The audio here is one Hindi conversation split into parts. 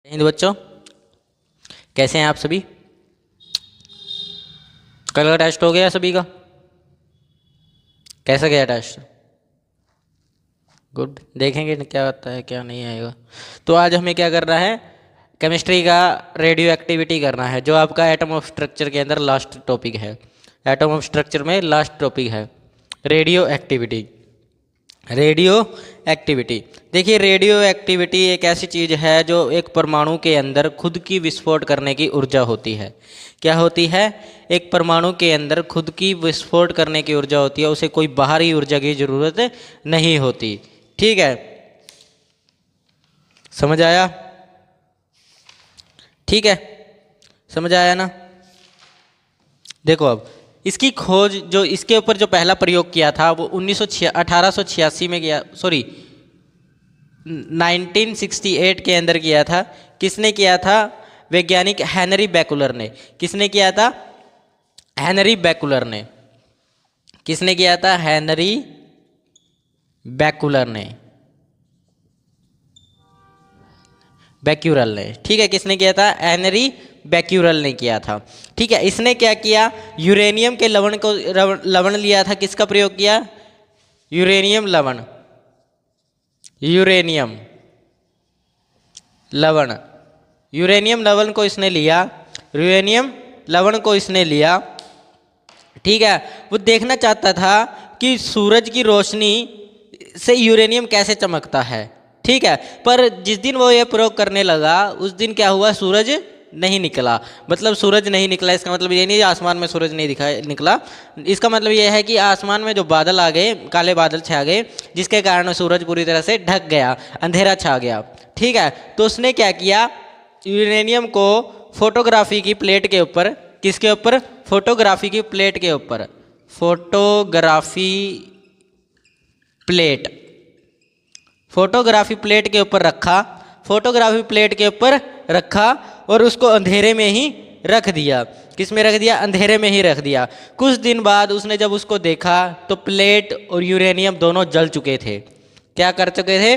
हिंद बच्चों, कैसे हैं आप सभी। कल का टेस्ट हो गया सभी का? कैसा गया टेस्ट? गुड। देखेंगे क्या होता है क्या नहीं आएगा। तो आज हमें क्या करना है, केमिस्ट्री का रेडियो एक्टिविटी करना है, जो आपका एटम ऑफ स्ट्रक्चर के अंदर लास्ट टॉपिक है। एटम ऑफ स्ट्रक्चर में लास्ट टॉपिक है रेडियो एक्टिविटी। रेडियो एक्टिविटी, देखिए रेडियो एक्टिविटी एक ऐसी चीज़ है जो एक परमाणु के अंदर खुद की विस्फोट करने की ऊर्जा होती है। क्या होती है? एक परमाणु के अंदर खुद की विस्फोट करने की ऊर्जा होती है, उसे कोई बाहरी ऊर्जा की ज़रूरत नहीं होती। ठीक है, समझ आया? ठीक है, समझ आया ना। देखो अब इसकी खोज जो इसके ऊपर जो पहला प्रयोग किया था वो 1886 में किया, सॉरी 1968 के अंदर किया था। किसने किया था? वैज्ञानिक हेनरी बैकुलर ने। किसने किया था? हेनरी बैकुलर ने। किसने किया था? हेनरी बैकुलर ने, बैक्यूरल ने। ठीक है, किसने किया था? हेनरी बैक्यूरल ने किया था। ठीक है, इसने क्या किया? यूरेनियम के लवण को लवण लिया था। किसका प्रयोग किया? यूरेनियम लवण, यूरेनियम लवण, यूरेनियम लवण को इसने लिया। यूरेनियम लवण को इसने लिया। ठीक है, वो देखना चाहता था कि सूरज की रोशनी से यूरेनियम कैसे चमकता है। ठीक है, पर जिस दिन वो ये प्रयोग करने लगा उस दिन क्या हुआ? सूरज नहीं निकला। मतलब सूरज नहीं निकला, इसका मतलब ये नहीं आसमान में सूरज नहीं निकला। इसका मतलब ये है कि आसमान में जो बादल आ गए, काले बादल छा गए, जिसके कारण सूरज पूरी तरह से ढक गया, अंधेरा छा गया। ठीक है, तो उसने क्या किया? यूरेनियम को फोटोग्राफी की प्लेट के ऊपर, किसके ऊपर? फोटोग्राफी की प्लेट के ऊपर, फोटोग्राफी प्लेट, फोटोग्राफी प्लेट के ऊपर रखा। फोटोग्राफी प्लेट के ऊपर रखा और उसको अंधेरे में ही रख दिया। किस में रख दिया? अंधेरे में ही रख दिया। कुछ दिन बाद उसने जब उसको देखा तो प्लेट और यूरेनियम दोनों जल चुके थे। क्या कर चुके थे?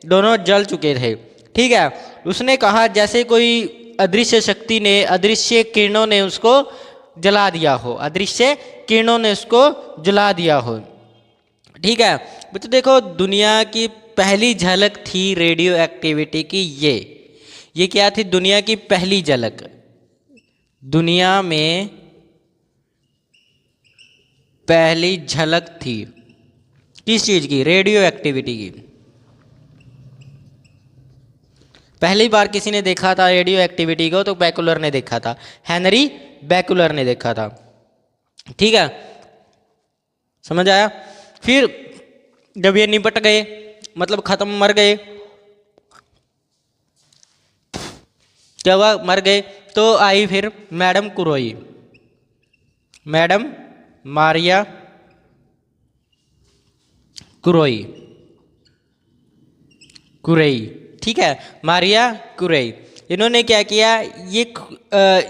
दोनों जल चुके थे। ठीक है, उसने कहा जैसे कोई अदृश्य शक्ति ने, अदृश्य किरणों ने उसको जला दिया हो, अदृश्य किरणों ने उसको जला दिया हो। ठीक है, तो देखो दुनिया की पहली झलक थी रेडियो एक्टिविटी की। ये क्या थी? दुनिया की पहली झलक। दुनिया में पहली झलक थी किस चीज की? रेडियो एक्टिविटी की। पहली बार किसी ने देखा था रेडियो एक्टिविटी को? तो बैकुलर ने देखा था, हेनरी बैकुलर ने देखा था। ठीक है, समझ आया? फिर जब ये निपट गए, मतलब खत्म, मर गए, क्या हुआ? मर गए। तो आई फिर मैडम कुरोई, मैडम मारिया कुरोई, कुरेई। ठीक है, मारिया कुरेई। इन्होंने क्या किया? ये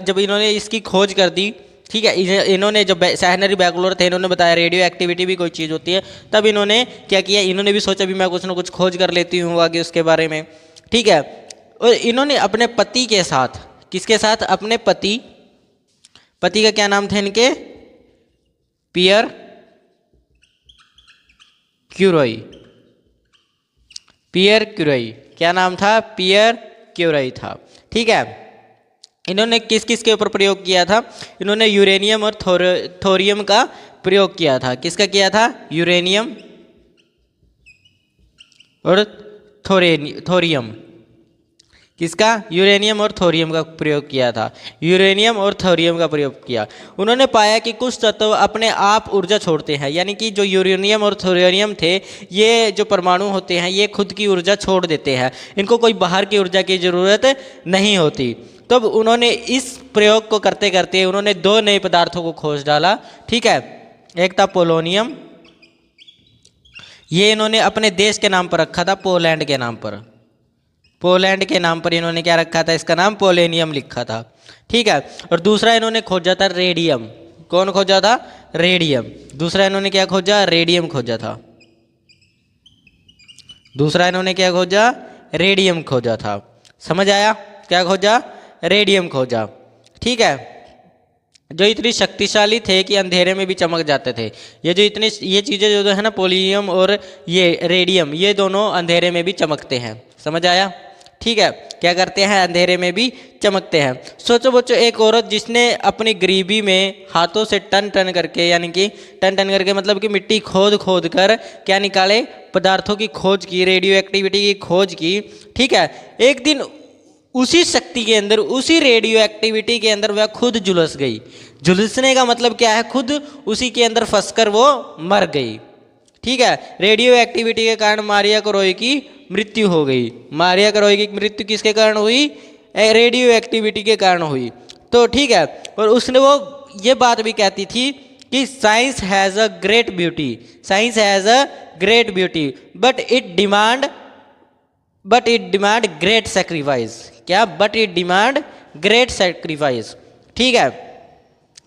जब इन्होंने इसकी खोज कर दी, ठीक है, इन्होंने जब हेनरी बैकुलर थे, इन्होंने बताया रेडियो एक्टिविटी भी कोई चीज़ होती है, तब इन्होंने क्या किया? इन्होंने भी सोचा भी मैं कुछ ना कुछ खोज कर लेती हूँ आगे उसके बारे में। ठीक है, और इन्होंने अपने पति के साथ, किसके साथ? अपने पति, पति का क्या नाम था इनके? पियर क्यूरोई, पियर क्यूरोई। क्या नाम था? पियर क्यूरोई था। ठीक है, इन्होंने किस किस के ऊपर प्रयोग किया था? इन्होंने यूरेनियम और थोरियम का प्रयोग किया था। किसका किया था? यूरेनियम और थोरियम। किसका? यूरेनियम और थोरियम का प्रयोग किया था। यूरेनियम और थोरियम का प्रयोग किया। उन्होंने पाया कि कुछ तत्व अपने आप ऊर्जा छोड़ते हैं, यानी कि जो यूरेनियम और थोरियम थे, ये जो परमाणु होते हैं, ये खुद की ऊर्जा छोड़ देते हैं, इनको कोई बाहर की ऊर्जा की ज़रूरत नहीं होती। तब उन्होंने इस प्रयोग को करते करते उन्होंने दो नए पदार्थों को खोज डाला। ठीक है, एक था पोलोनियम, ये इन्होंने अपने देश के नाम पर रखा था, पोलैंड के नाम पर, पोलैंड के नाम पर इन्होंने क्या रखा था? इसका नाम पोलेनियम लिखा था। ठीक है, और दूसरा इन्होंने खोजा था रेडियम। कौन खोजा था? रेडियम। दूसरा इन्होंने क्या खोजा? रेडियम खोजा था। दूसरा इन्होंने क्या खोजा? रेडियम खोजा था। समझ आया? क्या खोजा? रेडियम खोजा। ठीक है, जो इतनी शक्तिशाली थे कि अंधेरे में भी चमक जाते थे। ये चीज़ें जो है ना, पोलियम और ये रेडियम, ये दोनों अंधेरे में भी चमकते हैं। समझ आया? ठीक है, क्या करते हैं? अंधेरे में भी चमकते हैं। सोचो बच्चों, एक औरत जिसने अपनी गरीबी में हाथों से टन टन करके, यानी कि टन टन करके मतलब कि मिट्टी खोद खोद कर क्या निकाले? पदार्थों की खोज की, रेडियो एक्टिविटी की खोज की। ठीक है, एक दिन उसी शक्ति के अंदर, उसी रेडियो एक्टिविटी के अंदर वह खुद झुलस गई। झुलसने का मतलब क्या है? खुद उसी के अंदर फंसकर वो मर गई। ठीक है, रेडियो एक्टिविटी के कारण मारिया क्रोई की मृत्यु हो गई। मारिया क्रोई की मृत्यु किसके कारण हुई? रेडियो एक्टिविटी के कारण हुई। तो ठीक है, और उसने वो ये बात भी कहती थी कि science has a great beauty, science has a great beauty, but it demand great sacrifice. क्या? But it demand great sacrifice. ठीक है,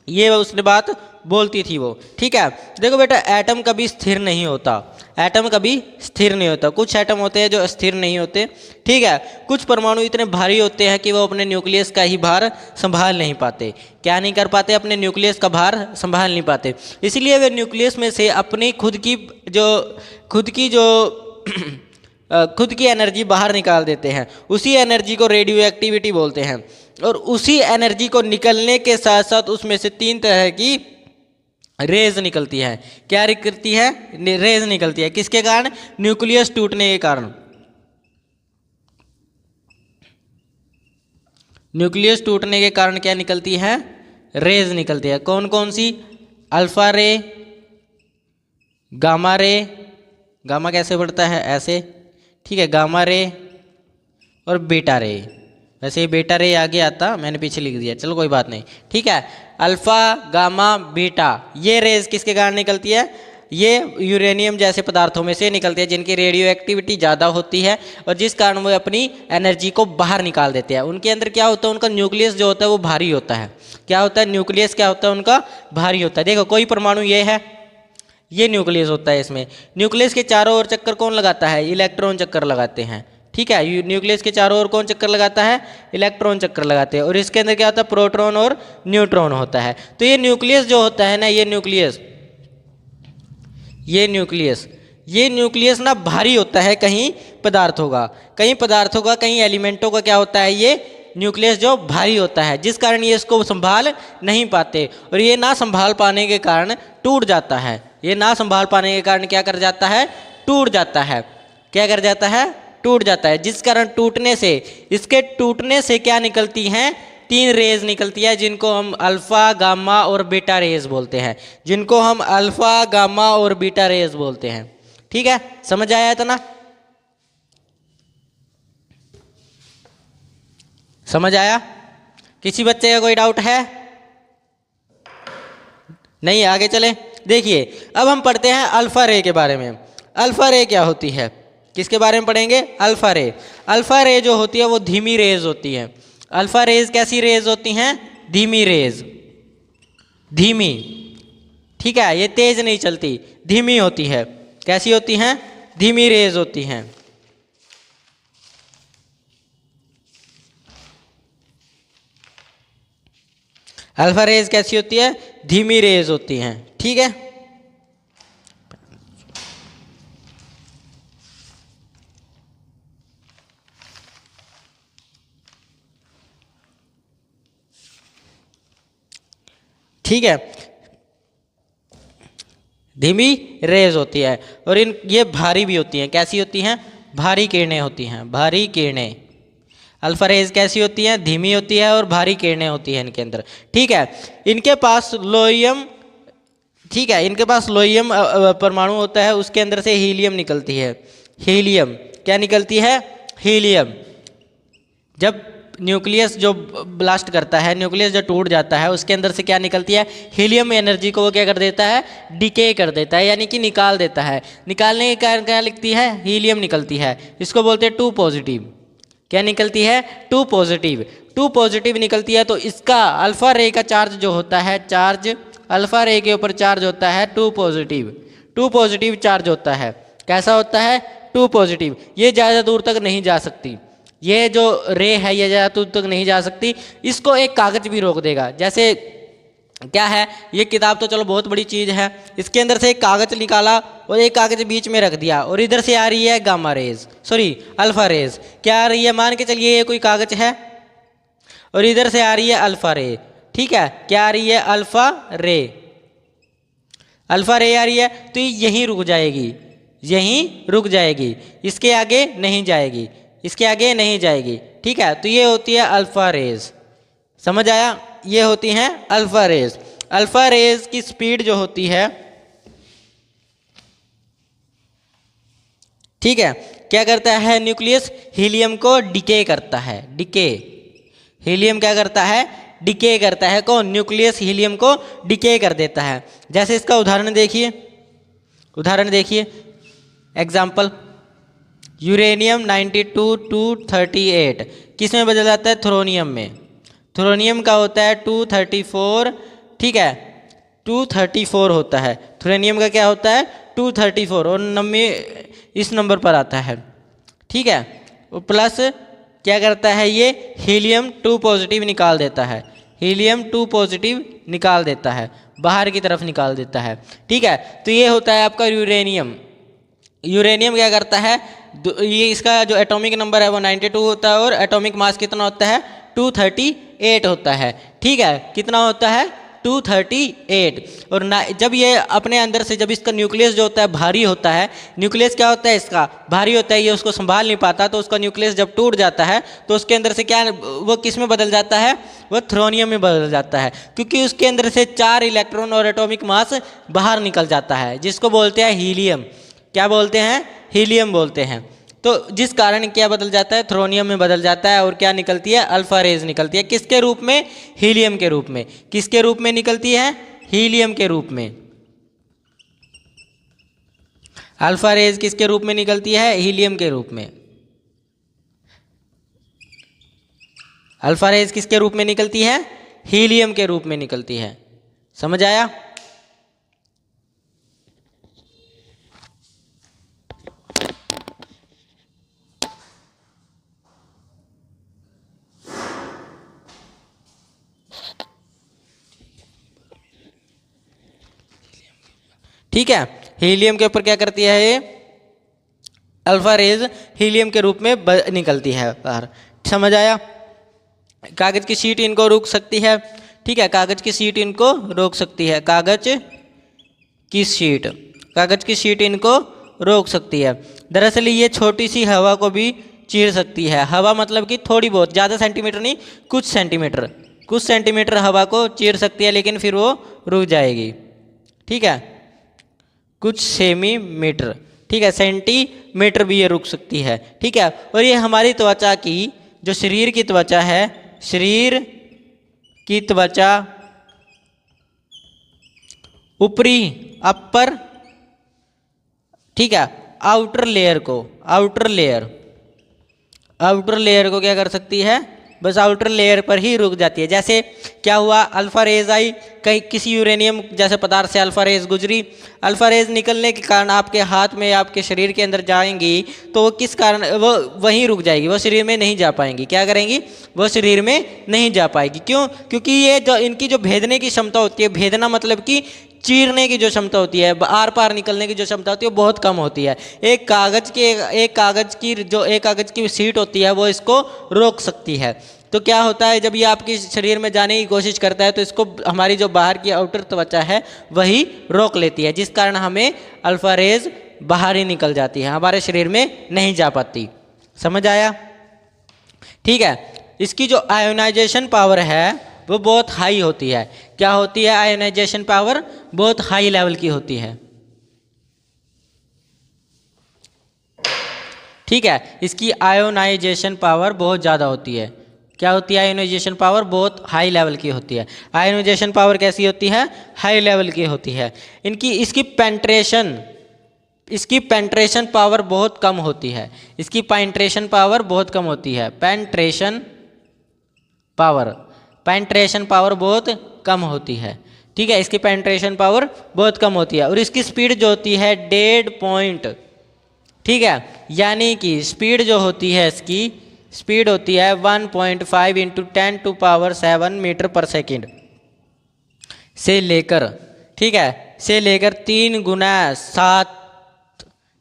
ये उसने बात बोलती थी वो। ठीक है, देखो बेटा, एटम कभी स्थिर नहीं होता, एटम कभी स्थिर नहीं होता। कुछ एटम होते हैं जो स्थिर नहीं होते। ठीक है, कुछ परमाणु इतने भारी होते हैं कि वो अपने न्यूक्लियस का ही भार संभाल नहीं पाते। क्या नहीं कर पाते? अपने न्यूक्लियस का भार संभाल नहीं पाते। इसलिए वे न्यूक्लियस में से अपनी खुद की एनर्जी बाहर निकाल देते हैं। उसी एनर्जी को रेडियो एक्टिविटी बोलते हैं। और उसी एनर्जी को निकलने के साथ साथ उसमें से 3 तरह की रेज निकलती है। क्या निकलती है? रेज निकलती है। किसके कारण? न्यूक्लियस टूटने के कारण। न्यूक्लियस टूटने के कारण क्या निकलती है? रेज निकलती है। कौन कौन सी? Alpha ray, gamma ray, gamma कैसे बढ़ता है? ऐसे। ठीक है, गामा रे और बीटा रे। वैसे ये बीटा रे आगे आता, मैंने पीछे लिख दिया, चलो कोई बात नहीं। ठीक है, अल्फा, गामा, बीटा, ये रेज किसके कारण निकलती है? ये यूरेनियम जैसे पदार्थों में से निकलती है जिनकी रेडियो एक्टिविटी ज़्यादा होती है और जिस कारण वो अपनी एनर्जी को बाहर निकाल देते हैं। उनके अंदर क्या होता है? उनका न्यूक्लियस जो होता है वो भारी होता है। क्या होता है? न्यूक्लियस क्या होता है उनका? भारी होता है। देखो, कोई परमाणु ये है, ये न्यूक्लियस होता है। इसमें न्यूक्लियस के चारों ओर चक्कर कौन लगाता है? इलेक्ट्रॉन चक्कर लगाते हैं। ठीक है, न्यूक्लियस के चारों ओर कौन चक्कर लगाता है? इलेक्ट्रॉन चक्कर लगाते हैं। और इसके अंदर क्या होता है? प्रोटॉन और न्यूट्रॉन होता है। तो ये न्यूक्लियस जो होता है ना, ये न्यूक्लियस ना भारी होता है कहीं पदार्थों का, कहीं एलिमेंटों का। क्या होता है? ये न्यूक्लियस जो भारी होता है, जिस कारण ये इसको संभाल नहीं पाते और ये ना संभाल पाने के कारण टूट जाता है। ये ना संभाल पाने के कारण क्या कर जाता है? टूट जाता है। क्या कर जाता है? टूट जाता है। जिस कारण इसके टूटने से क्या निकलती हैं? 3 रेज निकलती है, जिनको हम अल्फा, गामा और बीटा रेज बोलते हैं। ठीक है, समझ आया था ना? समझ आया? किसी बच्चे का कोई डाउट है? नहीं, आगे चले। देखिए, अब हम पढ़ते हैं अल्फा रे के बारे में। अल्फा रे क्या होती है? किसके बारे में पढ़ेंगे? अल्फा रे। अल्फा रे जो होती है वो धीमी रेज होती है। अल्फा रेज कैसी रेज होती हैं? धीमी रेज, धीमी। ठीक है, ये तेज नहीं चलती, धीमी होती है। कैसी होती हैं? धीमी रेज होती हैं। अल्फा रेज कैसी होती है? धीमी रेज होती हैं। ठीक है, ठीक है, धीमी रेज होती है। और ये भारी भी होती हैं। कैसी होती हैं? भारी किरणें होती हैं, भारी किरणें। अल्फा रेज कैसी होती हैं? धीमी होती है और भारी किरणें होती हैं इनके अंदर। ठीक है, इनके पास लोहियम, ठीक है, इनके पास लोहियम परमाणु होता है, उसके अंदर से हीलियम निकलती है। हीलियम क्या निकलती है? हीलियम। जब न्यूक्लियस जो ब्लास्ट करता है, न्यूक्लियस जो टूट जाता है, उसके अंदर से क्या निकलती है? हीलियम एनर्जी को वो क्या कर देता है? डिके कर देता है, यानी कि निकाल देता है। निकालने के कारण क्या लिखती है? हीलियम निकलती है। इसको बोलते हैं 2 पॉजिटिव। क्या निकलती है? 2 पॉजिटिव। 2 पॉजिटिव निकलती है। तो इसका अल्फा रे का चार्ज जो होता है, चार्ज अल्फा रे के ऊपर चार्ज होता है 2 पॉजिटिव। 2 पॉजिटिव चार्ज होता है। कैसा होता है? 2 पॉजिटिव। ये ज़्यादा दूर तक नहीं जा सकती। ये जो रे है ये ज़्यादा दूर तक नहीं जा सकती, इसको एक कागज़ भी रोक देगा। जैसे क्या है, ये किताब तो चलो बहुत बड़ी चीज़ है, इसके अंदर से एक कागज़ निकाला और एक कागज़ बीच में रख दिया और इधर से आ रही है gamma rays, sorry alpha rays. क्या आ रही है, मान के चलिए ये कोई कागज़ है और इधर से आ रही है अल्फ़ा रे, ठीक है, क्या आ रही है, अल्फ़ा रे, अल्फ़ा रे आ रही है, तो ये यहीं रुक जाएगी, यहीं रुक जाएगी, इसके आगे नहीं जाएगी, इसके आगे नहीं जाएगी, ठीक है। तो ये होती है अल्फ़ा रेज, समझ आया, ये होती हैं अल्फ़ा रेज। अल्फ़ा रेज की स्पीड जो होती है, ठीक है, क्या करता है, न्यूक्लियस हीलियम को डिके करता है, डिके, हीलियम क्या करता है, डिके करता है, कौन, न्यूक्लियस हीलियम को डिके कर देता है। जैसे इसका उदाहरण देखिए, उदाहरण देखिए, एग्जाम्पल, यूरेनियम 92 टू 38 किस में बदल जाता है, थ्रोनियम में। थ्रोनियम का होता है 234, ठीक है, 234 होता है, थ्रोनियम का क्या होता है 234 और 90 इस नंबर पर आता है, ठीक है। प्लस क्या करता है, ये हीलियम 2 पॉजिटिव निकाल देता है, हीलियम 2 पॉजिटिव निकाल देता है, बाहर की तरफ निकाल देता है, ठीक है। तो ये होता है आपका यूरेनियम। यूरेनियम क्या करता है, ये इसका जो एटॉमिक नंबर है वो 92 होता है और एटॉमिक मास कितना होता है, 238 होता है, ठीक है, कितना होता है, 238। और जब ये अपने अंदर से, जब इसका न्यूक्लियस जो होता है भारी होता है, न्यूक्लियस क्या होता है इसका, भारी होता है, ये उसको संभाल नहीं पाता, तो उसका न्यूक्लियस जब टूट जाता है तो उसके अंदर से क्या, वो किस में बदल जाता है, वो थ्रोनियम में बदल जाता है, क्योंकि उसके अंदर से 4 इलेक्ट्रॉन और एटॉमिक मास बाहर निकल जाता है, जिसको बोलते हैं हीलियम। क्या बोलते हैं, हीलियम बोलते हैं। तो जिस कारण क्या बदल जाता है, थ्रोनियम में बदल जाता है और क्या निकलती है, अल्फा रेज निकलती है, किसके रूप में, हीलियम के रूप में। किसके रूप में निकलती है, हीलियम के रूप में। अल्फा रेज किसके रूप में निकलती है, हीलियम के रूप में। अल्फा रेज किसके रूप में निकलती है, हीलियम के रूप में निकलती है, समझ आया। ठीक है, हीलियम के ऊपर क्या करती है ये, अल्फा रेज हीलियम के रूप में निकलती है बाहर, समझ आया। कागज की शीट इनको रोक सकती है, ठीक है, कागज की शीट इनको रोक सकती है, कागज की शीट, कागज की शीट इनको रोक सकती है। दरअसल ये छोटी सी हवा को भी चीर सकती है, हवा मतलब कि थोड़ी बहुत, ज़्यादा सेंटीमीटर नहीं, कुछ सेंटीमीटर, कुछ सेंटीमीटर हवा को चीर सकती है, लेकिन फिर वो रुक जाएगी, ठीक है, कुछ सेमीमीटर, ठीक है, सेंटीमीटर भी ये रुक सकती है, ठीक है। और ये हमारी त्वचा की, जो शरीर की त्वचा है, शरीर की त्वचा ऊपरी, अपर, ठीक है, आउटर लेयर को, आउटर लेयर, आउटर लेयर को क्या कर सकती है, बस आउटर लेयर पर ही रुक जाती है। जैसे क्या हुआ, अल्फा रेज आई, कहीं किसी यूरेनियम जैसे पदार्थ से अल्फा रेज गुजरी, अल्फा रेज निकलने के कारण आपके हाथ में, आपके शरीर के अंदर जाएंगी, तो वो किस कारण, वो वहीं रुक जाएगी, वो शरीर में नहीं जा पाएंगी। क्या करेंगी, वो शरीर में नहीं जा पाएगी। क्यों, क्योंकि ये जो इनकी जो भेदने की क्षमता होती है, भेदना मतलब कि चीरने की जो क्षमता होती है, आर पार निकलने की जो क्षमता होती है, वो बहुत कम होती है। एक कागज़ एक कागज़ की सीट होती है, वो इसको रोक सकती है। तो क्या होता है, जब ये आपके शरीर में जाने की कोशिश करता है, तो इसको हमारी जो बाहर की आउटर त्वचा है वही रोक लेती है, जिस कारण हमें अल्फा रेज बाहर ही निकल जाती है, हमारे शरीर में नहीं जा पाती। समझ आया, ठीक है। इसकी जो आयोनाइजेशन पावर है वो बहुत हाई होती है। क्या होती है, आयोनाइजेशन पावर बहुत हाई लेवल की होती है, ठीक है। इसकी आयोनाइजेशन पावर बहुत ज़्यादा होती है। क्या होती है, आयोनाइजेशन पावर बहुत हाई लेवल की होती है। आयोनाइजेशन पावर कैसी होती है, हाई लेवल की होती है। इसकी पेंट्रेशन पावर बहुत कम होती है, इसकी पेंट्रेशन पावर बहुत कम होती है, पेंट्रेशन पावर बहुत कम होती है, ठीक है, इसकी पेंट्रेशन पावर बहुत कम होती है। और इसकी स्पीड जो होती है 1.5 पॉइंट, ठीक है, यानी कि स्पीड जो होती है इसकी स्पीड होती है 1.5 इंटू 10⁷ मीटर पर सेकेंड से लेकर, ठीक है, से लेकर 3 गुना 7,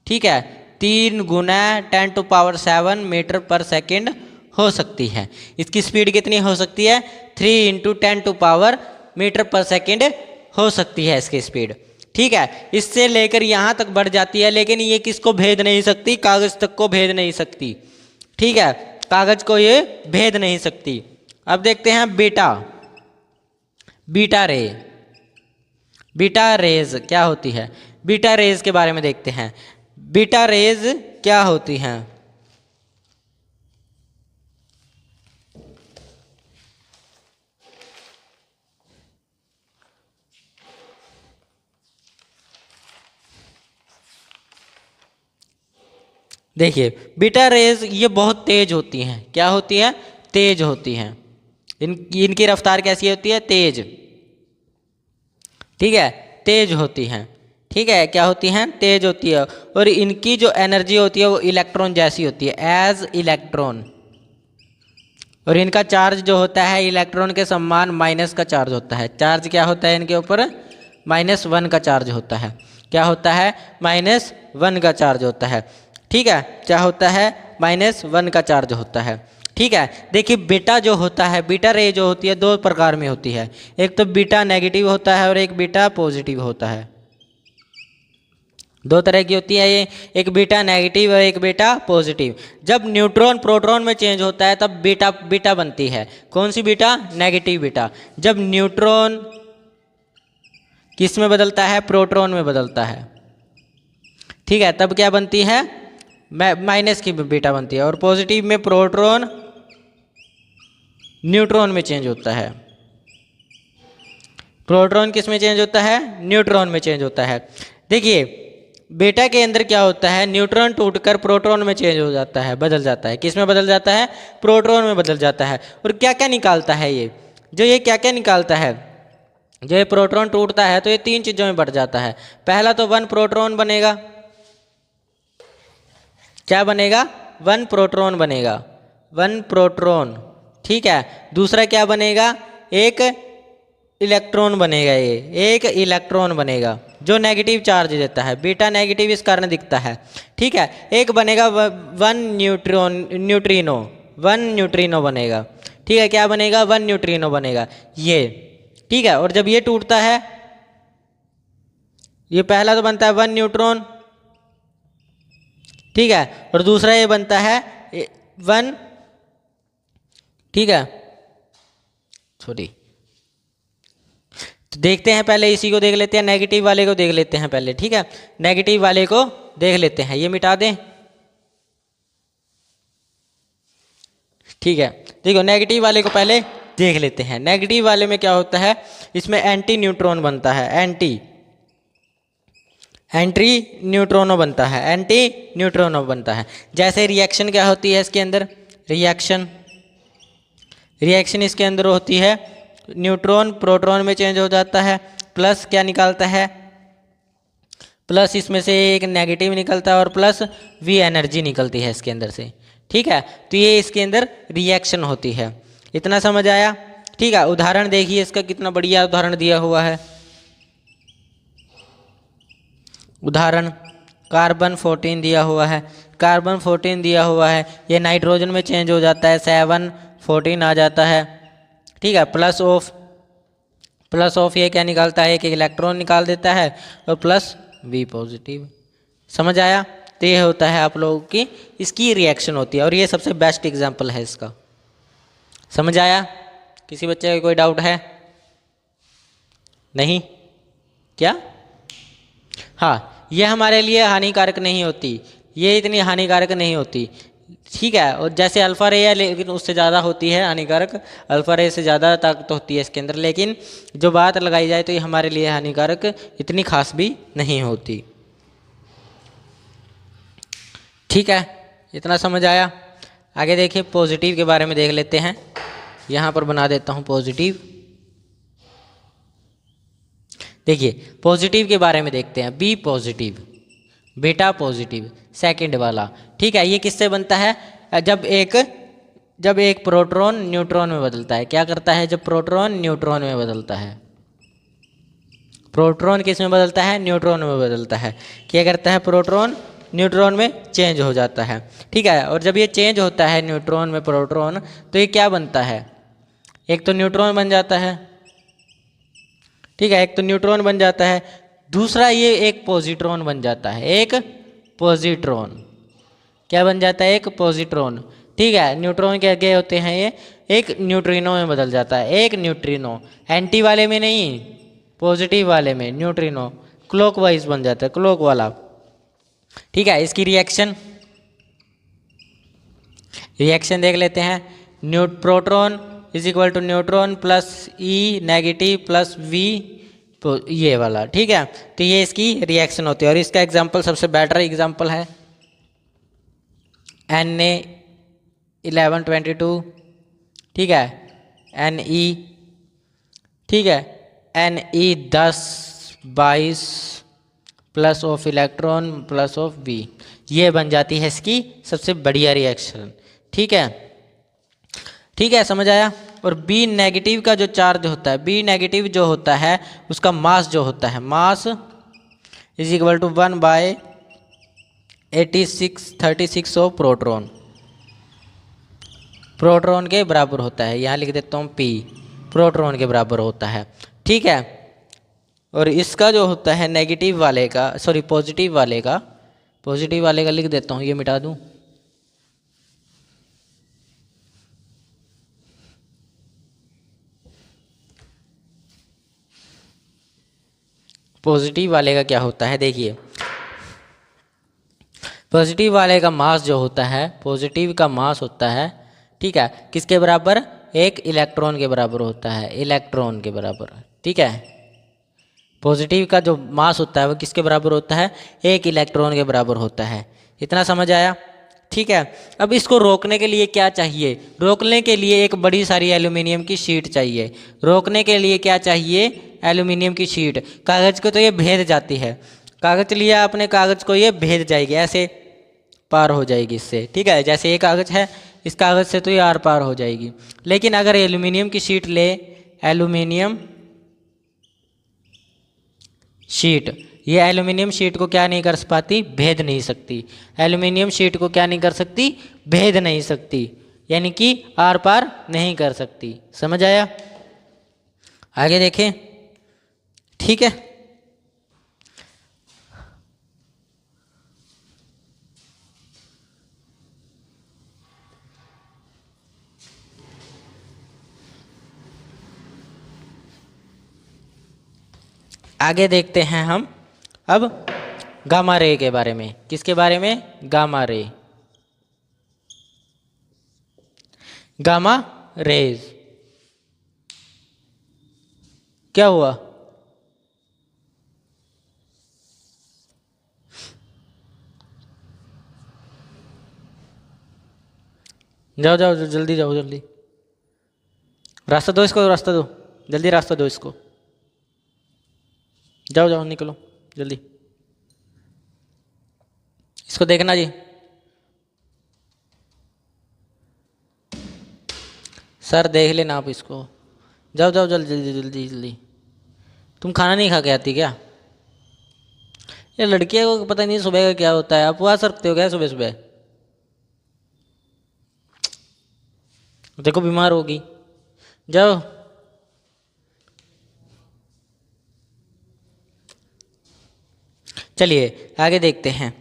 ठीक है, 3 गुना 10⁷ मीटर पर सेकेंड हो सकती है। इसकी स्पीड कितनी हो सकती है? 3 इंटू 10⁻, मीटर पर सेकेंड हो सकती है इसकी स्पीड, ठीक है। इससे लेकर यहाँ तक बढ़ जाती है, लेकिन ये किसको भेद नहीं सकती? कागज़ तक को भेद नहीं सकती, ठीक है, कागज़ को ये भेद नहीं सकती। अब देखते हैं बीटा रे, बीटा रेज क्या होती है? बीटा रेज के बारे में देखते हैं। बीटा रेज क्या होती हैं? देखिए, बीटा रेज ये बहुत तेज होती हैं। क्या होती है? तेज होती हैं। इनकी रफ्तार कैसी होती है? तेज, ठीक है, तेज होती हैं, ठीक है। क्या होती हैं? तेज होती है। और इनकी जो एनर्जी होती है वो इलेक्ट्रॉन जैसी होती है, एज इलेक्ट्रॉन। और इनका चार्ज जो होता है इलेक्ट्रॉन के समान माइनस का चार्ज होता है। चार्ज क्या होता है इनके ऊपर? -1 का चार्ज होता है। क्या होता है? -1 का चार्ज होता है, ठीक है। क्या होता है? -1 का चार्ज होता है, ठीक है। देखिए, बीटा जो होता है, बीटा रे जो होती है 2 प्रकार में होती है। एक तो बीटा नेगेटिव होता है और एक बीटा पॉजिटिव होता है। 2 तरह की होती है ये, एक बीटा नेगेटिव और एक बीटा पॉजिटिव। जब न्यूट्रॉन प्रोटॉन में चेंज होता है तब बीटा बनती है। कौन सी बीटा? Negative beta. जब न्यूट्रॉन किस में बदलता है? प्रोटॉन में बदलता है, ठीक है, तब क्या बनती है? माइनस की बीटा बनती है। और पॉजिटिव में प्रोटॉन न्यूट्रॉन में चेंज होता है। प्रोटॉन किस में चेंज होता है? न्यूट्रॉन में चेंज होता है। देखिए, बीटा के अंदर क्या होता है? न्यूट्रॉन टूटकर प्रोटॉन में चेंज हो जाता है, बदल जाता है। किस में बदल जाता है? प्रोटॉन में बदल जाता है। और क्या क्या निकालता है ये? ये क्या क्या निकालता है? जो ये प्रोटॉन टूटता है तो ये 3 चीज़ों में बढ़ जाता है। पहला तो 1 प्रोटॉन बनेगा। क्या बनेगा? 1 प्रोटॉन बनेगा, 1 प्रोटॉन, ठीक है। दूसरा क्या बनेगा? एक इलेक्ट्रॉन बनेगा। ये एक इलेक्ट्रॉन बनेगा जो नेगेटिव चार्ज देता है। बीटा नेगेटिव इस कारण दिखता है, ठीक है। एक बनेगा 1 न्यूट्रिनो, 1 न्यूट्रिनो बनेगा, ठीक है। क्या बनेगा? 1 न्यूट्रिनो बनेगा ये, ठीक है। और जब ये टूटता है, ये पहला तो बनता है 1 न्यूट्रॉन, ठीक है। और दूसरा ये बनता है 1, ठीक है, सॉरी। तो देखते हैं, पहले इसी को देख लेते हैं, नेगेटिव वाले को देख लेते हैं पहले, ठीक है। नेगेटिव वाले को देख लेते हैं, ये मिटा दें, ठीक है। देखो, नेगेटिव वाले को पहले देख लेते हैं। नेगेटिव वाले में क्या होता है? इसमें एंटी न्यूट्रॉन बनता है, एंटी न्यूट्रॉनो बनता है, एंटी न्यूट्रॉनो बनता है। जैसे रिएक्शन क्या होती है इसके अंदर? रिएक्शन इसके अंदर होती है, न्यूट्रॉन प्रोटॉन में चेंज हो जाता है, प्लस क्या निकालता है? प्लस इसमें से एक नेगेटिव निकलता है और प्लस V एनर्जी निकलती है इसके अंदर से, ठीक है। तो ये इसके अंदर रिएक्शन होती है। इतना समझ आया? ठीक है। उदाहरण देखिए इसका, कितना बढ़िया उदाहरण दिया हुआ है। उदाहरण कार्बन 14 दिया हुआ है, कार्बन 14 दिया हुआ है, ये नाइट्रोजन में चेंज हो जाता है, 7 14 आ जाता है, ठीक है। प्लस ऑफ ये क्या निकालता है? एक इलेक्ट्रॉन निकाल देता है और प्लस V पॉजिटिव। समझ आया? तो ये होता है आप लोगों की, इसकी रिएक्शन होती है। और ये सबसे बेस्ट एग्जाम्पल है इसका। समझ आया? किसी बच्चे का कोई डाउट है? नहीं? क्या? हाँ, ये हमारे लिए हानिकारक नहीं होती, ये इतनी हानिकारक नहीं होती, ठीक है। और जैसे अल्फा रे है, लेकिन उससे ज़्यादा होती है हानिकारक, अल्फा रे से ज़्यादा ताकत होती है इसके अंदर। लेकिन जो बात लगाई जाए तो ये हमारे लिए हानिकारक इतनी खास भी नहीं होती, ठीक है। इतना समझ आया? आगे देखिए, पॉजिटिव के बारे में देख लेते हैं। यहाँ पर बना देता हूँ पॉजिटिव। देखिए, पॉजिटिव के बारे में देखते हैं। B positive, beta positive, second वाला, ठीक है। ये किससे बनता है? जब एक जब एक प्रोटॉन न्यूट्रॉन में बदलता है। क्या करता है जब प्रोटॉन न्यूट्रॉन में बदलता है? प्रोटॉन किस में बदलता है? न्यूट्रॉन में बदलता है। क्या करता है? प्रोटॉन न्यूट्रॉन में चेंज हो जाता है। ठीक है, और जब ये चेंज होता है न्यूट्रॉन में प्रोटॉन, तो ये क्या बनता है? एक तो न्यूट्रॉन बन जाता है, ठीक है, एक तो न्यूट्रॉन बन जाता है, दूसरा ये एक पॉजिट्रॉन बन जाता है। एक पॉजिट्रॉन क्या बन जाता है? एक पॉजिट्रॉन। ठीक है, न्यूट्रॉन के आगे होते हैं ये एक न्यूट्रिनो में बदल जाता है। एक न्यूट्रिनो, एंटी वाले में नहीं, पॉजिटिव वाले में न्यूट्रिनो क्लॉकवाइज बन जाता है, क्लॉक वाला। ठीक है, इसकी रिएक्शन देख लेते हैं। Proton is equal to neutron plus E negative plus V, तो ये वाला। ठीक है, तो ये इसकी रिएक्शन होती है। और इसका एग्जांपल सबसे बेटर एग्जांपल है Na1122, ठीक है, Ne, ठीक है, Ne1022 plus of electron plus of V, ये बन जाती है इसकी सबसे बढ़िया रिएक्शन। ठीक है, ठीक है, समझ आया। और बी नेगेटिव का जो चार्ज होता है, बी नेगेटिव जो होता है उसका मास जो होता है, mass is equal to 1/8636 of proton, proton के बराबर होता है। यहाँ लिख देता हूँ P, प्रोटॉन के बराबर होता है। ठीक है, और इसका जो होता है नेगेटिव वाले का, सॉरी पॉजिटिव वाले का लिख देता हूँ, ये मिटा दूँ। पॉजिटिव वाले का क्या होता है देखिए, पॉजिटिव वाले का मास जो होता है, पॉजिटिव का मास होता है, ठीक है, किसके बराबर? एक इलेक्ट्रॉन के बराबर होता है, इलेक्ट्रॉन के बराबर। ठीक है, पॉजिटिव का जो मास होता है वो किसके बराबर होता है? एक इलेक्ट्रॉन के बराबर होता है। इतना समझ आया? ठीक है, अब इसको रोकने के लिए क्या चाहिए? रोकने के लिए एक बड़ी सारी एल्यूमिनियम की शीट चाहिए। रोकने के लिए क्या चाहिए? एल्यूमिनियम की शीट। कागज़ को तो ये भेद जाती है, कागज़ लिया आपने, कागज़ को ये भेद जाएगी, ऐसे पार हो जाएगी इससे। ठीक है, जैसे ये कागज़ है, इस कागज़ से तो ये आर पार हो जाएगी। लेकिन अगर एल्यूमिनियम की शीट ले, एल्यूमिनियम शीट, ये एल्यूमिनियम शीट को क्या नहीं कर पाती? भेद नहीं सकती। एल्यूमिनियम शीट को क्या नहीं कर सकती? भेद नहीं सकती, यानी कि आर पार नहीं कर सकती। समझ आया? आगे देखें। ठीक है, आगे देखते हैं हम अब गामा रे के बारे में। किसके बारे में? Gamma ray, gamma rays. क्या हुआ? जाओ जाओ जल्दी जाओ, जल्दी रास्ता दो इसको, रास्ता दो, जल्दी रास्ता दो इसको। जाओ जाओ निकलो जल्दी, इसको देखना जी। सर देख लेना आप इसको। जाओ जाओ जल्दी जल्दी जल्दी जल्दी। तुम खाना नहीं खा के आती क्या? ये लड़कियों को पता नहीं सुबह का क्या होता है। आप उपवास रखते हो क्या सुबह सुबह? देखो बीमार होगी। जाओ। चलिए आगे देखते हैं।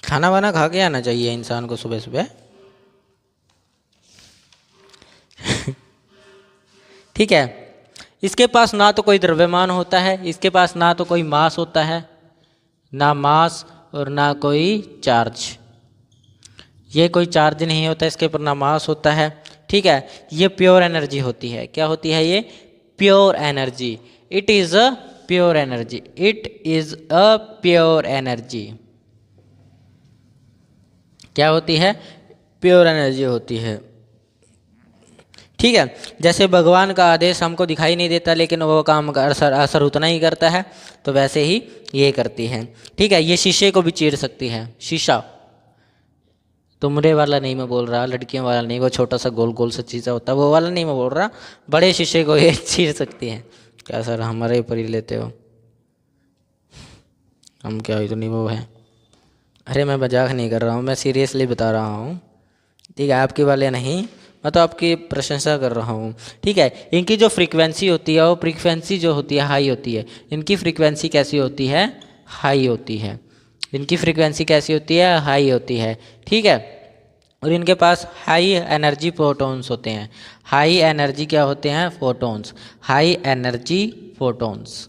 खाना वाना खा के आना चाहिए इंसान को सुबह सुबह। ठीक है, इसके पास ना तो कोई द्रव्यमान होता है, इसके पास ना तो कोई मास होता है, ना मास और ना कोई चार्ज। ये कोई चार्ज नहीं होता इसके ऊपर, ना मास होता है। ठीक है, ये प्योर एनर्जी होती है। क्या होती है ये? Pure energy. It is a pure energy, it is a pure energy. क्या होती है? प्योर एनर्जी होती है। ठीक है, जैसे भगवान का आदेश हमको दिखाई नहीं देता लेकिन वो काम का असर उतना ही करता है, तो वैसे ही ये करती है। ठीक है, ये शीशे को भी चीर सकती है, शीशा। तुमरे वाला नहीं मैं बोल रहा, लड़कियों वाला नहीं, वो छोटा सा गोल गोल सा चीज़ा होता है वो वाला नहीं मैं बोल रहा, बड़े शीशे को ये चीर सकती हैं। क्या सर हमारे ऊपर ही लेते हो, हम क्या इतनी वो है। अरे मैं मजाक नहीं कर रहा हूँ, मैं सीरियसली बता रहा हूँ, ठीक है, आपके वाले नहीं, मैं तो आपकी प्रशंसा कर रहा हूँ, ठीक है। इनकी जो फ्रीक्वेंसी होती है वो फ्रीक्वेंसी जो होती है हाई होती है, इनकी फ्रीक्वेंसी कैसी होती है, हाई होती है, इनकी फ्रीक्वेंसी कैसी होती है, हाई होती है, ठीक है। और इनके पास हाई एनर्जी फोटॉन्स होते हैं, हाई एनर्जी क्या होते हैं, photons, high energy photons,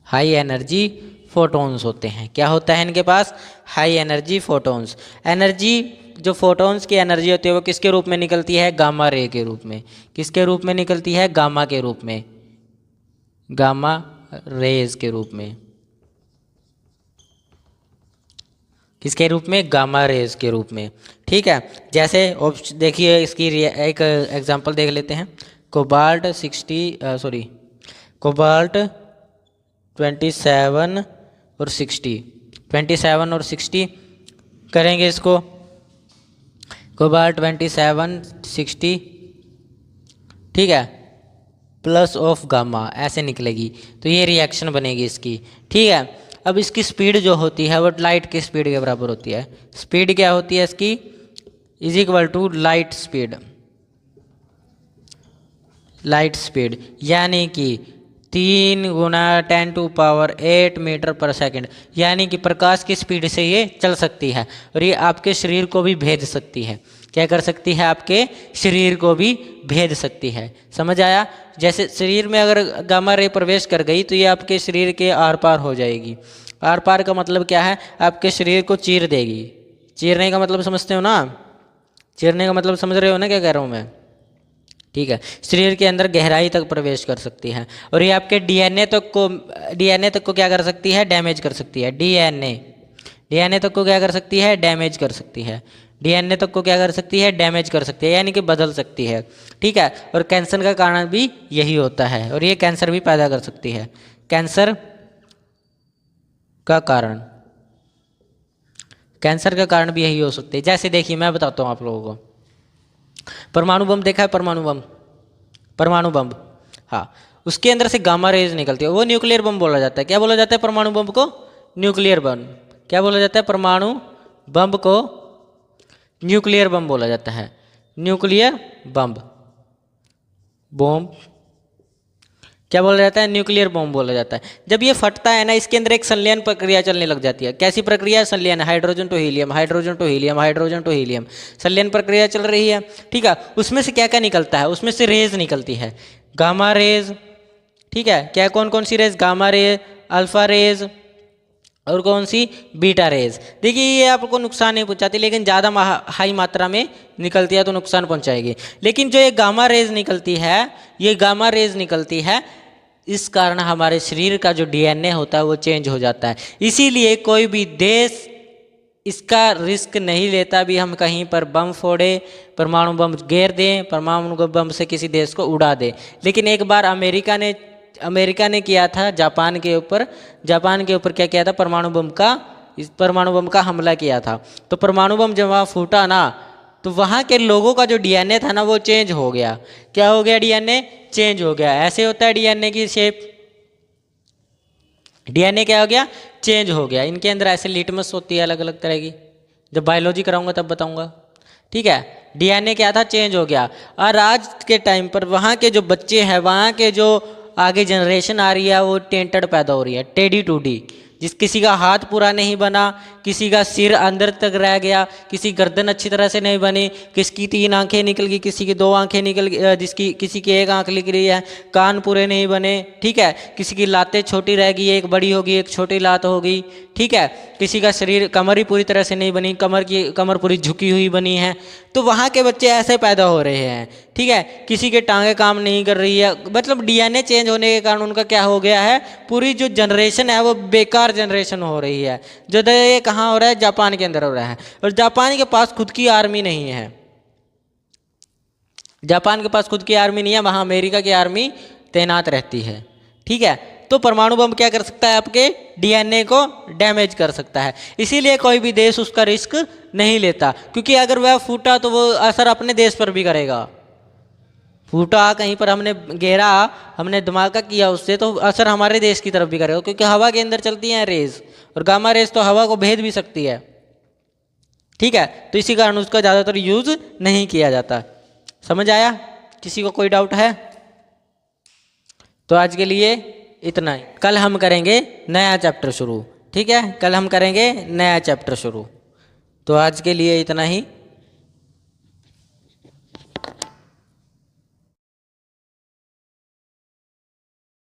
high energy photons होते हैं। क्या होता है इनके पास, हाई एनर्जी फोटॉन्स। एनर्जी जो फोटॉन्स की एनर्जी होती है वो किसके रूप में निकलती है, गामा रे के रूप में। किसके रूप में निकलती है, गामा के रूप में, गामा रेज के रूप में। किसके रूप में, गामा रेज के रूप में, ठीक है। जैसे देखिए इसकी एक एग्जांपल देख लेते हैं, कोबाल्ट 27 और 60, 27 और 60 करेंगे इसको, कोबाल्ट 27 60, ठीक है, प्लस ऑफ गामा ऐसे निकलेगी, तो ये रिएक्शन बनेगी इसकी, ठीक है। अब इसकी स्पीड जो होती है वो लाइट की स्पीड के बराबर होती है। स्पीड क्या होती है इसकी, is equal to light speed, light speed यानी कि 3 गुना 10⁸ मीटर पर सेकंड, यानी कि प्रकाश की स्पीड से ये चल सकती है और ये आपके शरीर को भी भेज सकती है। क्या कर सकती है, आपके शरीर को भी भेज सकती है। समझ आया, जैसे शरीर में अगर गामा रे प्रवेश कर गई तो ये आपके शरीर के आर पार हो जाएगी। आर पार का मतलब क्या है, आपके शरीर को चीर देगी। चीरने का मतलब समझते हो ना, चीरने का मतलब समझ रहे हो ना क्या कह रहा हूँ मैं, ठीक है। शरीर के अंदर गहराई तक प्रवेश कर सकती है और ये आपके डीएनए तक को क्या कर सकती है, डैमेज कर सकती है। डीएनए तक को क्या कर सकती है, डैमेज कर सकती है। डीएनए तक को क्या कर सकती है, डैमेज कर सकती है, यानी कि बदल सकती है, ठीक है। और कैंसर का कारण भी यही होता है और ये कैंसर भी पैदा कर सकती है। कैंसर का कारण भी यही हो सकती है। जैसे देखिए मैं बताता हूँ आप लोगों को, परमाणु बम देखा है, परमाणु बम, हाँ, उसके अंदर से गामा रेज निकलती है, वो न्यूक्लियर बम बोला जाता है। क्या बोला जाता है परमाणु बम को, न्यूक्लियर बम। क्या बोला जाता है, परमाणु बम को न्यूक्लियर बम बोला जाता है। न्यूक्लियर बम क्या बोला जाता है, न्यूक्लियर बम बोला जाता है। जब ये फटता है ना, इसके अंदर एक संलयन प्रक्रिया चलने लग जाती है। कैसी प्रक्रिया, संलयन, hydrogen to helium, hydrogen to helium, hydrogen to helium, संलयन प्रक्रिया चल रही है, ठीक है। उसमें से क्या क्या निकलता है, उसमें से रेज निकलती है, गामा रेज, ठीक है। क्या कौन कौन सी rays, gamma rays, alpha rays और कौन सी, बीटा रेज। देखिए ये आपको नुकसान नहीं पहुंचाती, लेकिन ज़्यादा हाई मात्रा में निकलती है तो नुकसान पहुंचाएगी। लेकिन जो ये गामा रेज निकलती है, ये गामा रेज निकलती है, इस कारण हमारे शरीर का जो डीएनए होता है वो चेंज हो जाता है। इसीलिए कोई भी देश इसका रिस्क नहीं लेता भी हम कहीं पर बम फोड़े, परमाणु बम गिर दें, परमाणु बम से किसी देश को उड़ा दें। लेकिन एक बार अमेरिका ने किया था जापान के ऊपर क्या किया था, परमाणु बम का हमला किया था। तो परमाणु बम जब वहाँ फूटा ना, तो वहाँ के लोगों का जो डीएनए था ना वो चेंज हो गया। क्या हो गया, डीएनए चेंज हो गया। ऐसे होता है डीएनए की शेप, डीएनए क्या हो गया, चेंज हो गया। इनके अंदर ऐसे लिटमस होती है अलग अलग तरह की, जब बायोलॉजी कराऊंगा तब बताऊंगा, ठीक है। डीएनए क्या था, चेंज हो गया। और आज के टाइम पर वहाँ के जो बच्चे हैं, वहाँ के जो आगे जनरेशन आ रही है, वो टेंटेड पैदा हो रही है, टेढ़ी टूढ़ी। किसी का हाथ पूरा नहीं बना, किसी का सिर अंदर तक रह गया, किसी गर्दन अच्छी तरह से नहीं बनी, किसकी 3 आंखें निकल गई, किसी की 2 आंखें निकल गई, किसी की 1 आंख निकल रही है, कान पूरे नहीं बने, ठीक है। किसी की लातें छोटी रह गई, एक बड़ी होगी एक छोटी लात होगी, ठीक है। किसी का शरीर, कमर ही पूरी तरह से नहीं बनी, कमर पूरी झुकी हुई बनी है। तो वहाँ के बच्चे ऐसे पैदा हो रहे हैं, ठीक है। किसी के टांगे काम नहीं कर रही है, मतलब डीएनए चेंज होने के कारण उनका क्या हो गया है, पूरी जो जनरेशन है वो बेकार जनरेशन हो रही है। जो ये कहाँ हो रहा है, जापान के अंदर हो रहा है। और जापान के पास खुद की आर्मी नहीं है, जापान के पास खुद की आर्मी नहीं है, वहाँ अमेरिका की आर्मी तैनात रहती है, ठीक है। तो परमाणु बम क्या कर सकता है, आपके डीएनए को डैमेज कर सकता है। इसीलिए कोई भी देश उसका रिस्क नहीं लेता, क्योंकि अगर वह फूटा तो वो असर अपने देश पर भी करेगा। फूटा कहीं पर हमने घेरा, हमने धमाका किया उससे, तो असर हमारे देश की तरफ भी करेगा, क्योंकि हवा के अंदर चलती हैं रेज, और गामा रेज तो हवा को भेद भी सकती है। ठीक है, तो इसी कारण उसका ज़्यादातर यूज नहीं किया जाता। समझ आया? किसी को कोई डाउट है? तो आज के लिए इतना ही। कल हम करेंगे नया चैप्टर शुरू। ठीक है, कल हम करेंगे नया चैप्टर शुरू। तो आज के लिए इतना ही।